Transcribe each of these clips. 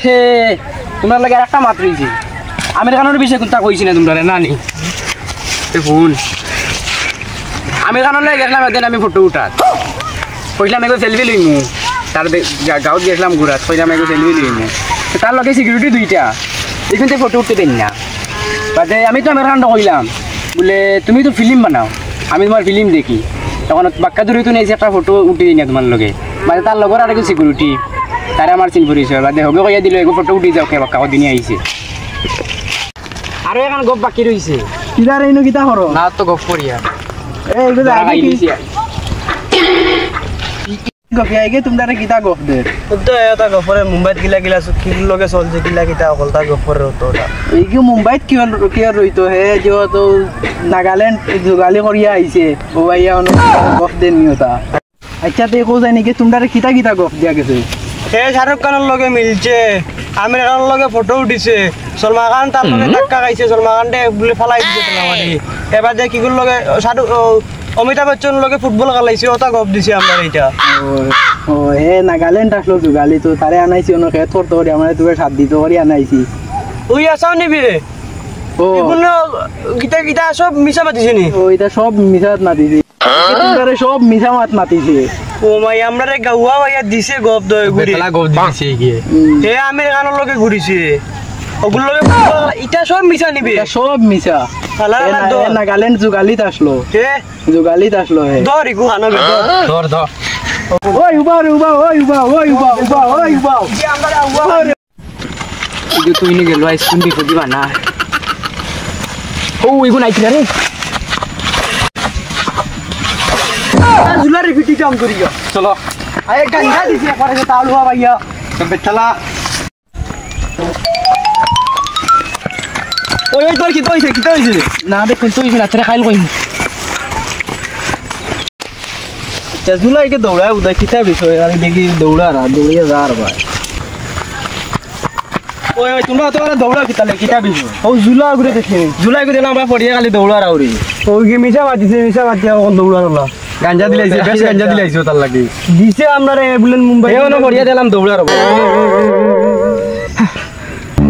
হে তোমার লাগে একটা মাত্র হইছে আমির খানের বিষয়ে কোনটা কইছি না তোমরা না নি ফোন আমির খানের লাগে গেলাম এদিন আমি ফটো উঠা কইলাম এগো সেলফি লইমু তার গাঁৱত গেছিলাম ঘুরাত কইলাম এগো সেলফি লইমু তার লগে সিকিউরিটি দুইটা এখানে ফটো উঠতে দেন না বাদে আমি তো আমির খানটা কইলাম বলে তুমি তো ফিল্ম বানাও আমি তোমার ফিল্ম দেখি তখন বাক্কা দূরে তো নিয়েছি একটা ফটো উঠে দিই না তোমার লগে বাদে তার লগর আর একটু সিকিউরিটি তারে আমার চিন পরিচয় বাদে হবে কইয়া দিল এগো ফটো উঠি যাও কে বাক্কা দিনে আইছে আর এখন গপ বাকি রইছে কিদার এইনো কিতা করো না তো গপ করিয়া এই গুলো আগে কি আইছি গপি আইগে তোমরা কিতা গপ দে তো এটা গফরে মুম্বাইত গিলা কি লগে চলছে গিলা কিতা অকলতা গফরে হতোটা এই কি মুম্বাইত কি রইতো হে যে তো নাগাল্যান্ড যোগালি করিয়া আইছে ও ভাইয়া অন গপ দেন নিওতা আচ্ছা তে কো জানি কি তোমরা কিতা কিতা গপ দিয়া গেছে হে শাহরুখ খানের লগে মিলছে আমির খানের লগে ফটো উঠিছে সলমান খান তার লগে ধাক্কা খাইছে সলমান খান বলে ফালাই দিছে তোমারে এবার যে কিগুর লগে শাহরুখ অমিতাভ বচ্চন লগে ফুটবল খেলাইছে ওটা গপ দিছে আমরা এইটা ও হে নাগাল্যান্ড আসলো যোগালি তো তারে আনাইছি অন খেত করতে করি আমার তোকে সাথ দিতে করি আনাইছি ওই আসাও নিবি ও এগুলো গীতা গীতা সব মিছা মাতিছে নি ও এটা সব মিছাত মাতিছে তোমরা সব মিছা মাত মাতিছে ও মাই আমরা রে গাওয়া ভাইয়া দিছে গপ দয় ঘুরি বেলা গপ দিছে কি হে আমির খানের লগে ঘুরিছে ওগুলো লগে এটা সব মিছা নিবি এটা সব মিছা শালা নাগাল্যান্ড যোগালিত আসলো হে যোগালিত আসলো হে ধর ইগু খানা ধর ধর ওই উবা ওই উবা যে আমরা আউয়া ইগো তুই নি গেল আইসক্রিম দিতে দিবা না ও ইগো নাইতি রে জুলার ভিটি কাম করিয়া চলো আয় গঙ্গা দিছে পরে যে তালু হওয়া ভাইয়া তবে চলা ওই তোর কি তোইছে কি তোইছে না দেখুন তুই না ছেড়ে খাইল কইম জুলাই কে দৌড়া উদয় কিতা বিষয় আমি দেখি দৌড়ারা দৌড়িয়ে যার ভাই ওই তোমরা তো দৌড়া কিতা লে কিতা বিষয় ও জুলা ঘুরে দেখি জুলাই ঘুরে না আমরা পড়িয়া খালি দৌড়ার আউরি ওই কি মিছা মাতিয়া কোন দৌড়ার হলো গাঞ্জা দিলাইছে বেশ গাঞ্জা দিলাইছে তার লাগি দিছে আমরা রে বলেন মুম্বাই এওনো পড়িয়া দিলাম দৌড়ার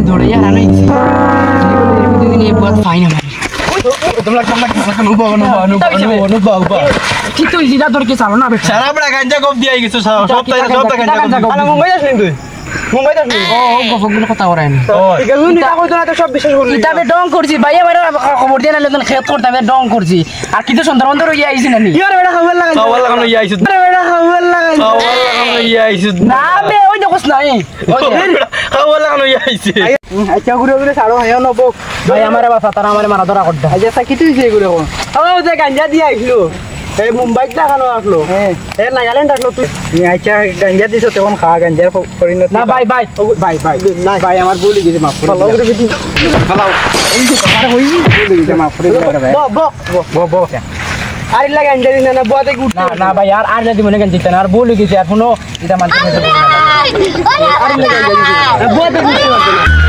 দৌড়াইয়া রানাইছি দিন এই বহুত ফাইন আমার তোমরা ঠিক তো ইজিটা তোর কি চালো না বেটা সারা বড় গাঞ্জা গপ দিয়া গেছো সব গাঞ্জা গপ মুম্বাই যাস তুই মুম্বাই যাস ও গফগুলো কথা ওরাই না এগুলো নিটা কইতো না তো সব বিশ্বাস করলি ইতাবে ডং করছি ভাইয়া বাইরে খবর দিয়ে নালে তখন খেত করতে আমি ডং করছি আর কি তো সুন্দরবন রইয়া আইছি নানি ইয়ার বেটা খবর লাগা খবর লাগানো ইয়া আইছি বেটা খবর লাগা খবর লাগানো ইয়া আইছি না বে ওই দেখছ নাই খবর লাগানো ইয়া আইছে আচ্ছা ঘুরে ঘুরে ছাড়ো হেও নবক ভাই আমারে বাসা তারা আমারে মারা ধরা করতে আচ্ছা কি তুই ঘুরে কোন ও যে গাঞ্জা দিয়া আইলো এই মুম্বাইত লাগানো আসলো হ্যাঁ এ নাগাল্যান্ড আসলো তুই আচ্ছা গাঞ্জা দিছ তখন খা গাঞ্জার পরিণত না ভাই ভাই ভাই ভাই আমার ভুল গেছে মাফ করে ফলো করে বিটি ফালাও এই যে তোমার হইনি ভুল গেছে মাফ করে দাও ভাই ব আর লাগা গাঞ্জা দিন না বুয়াতে উঠ না না ভাই আর যদি মনে কেন জিতে না আর বলে গেছে এখনো এটা মানতে না বুয়াতে উঠতে পারছে না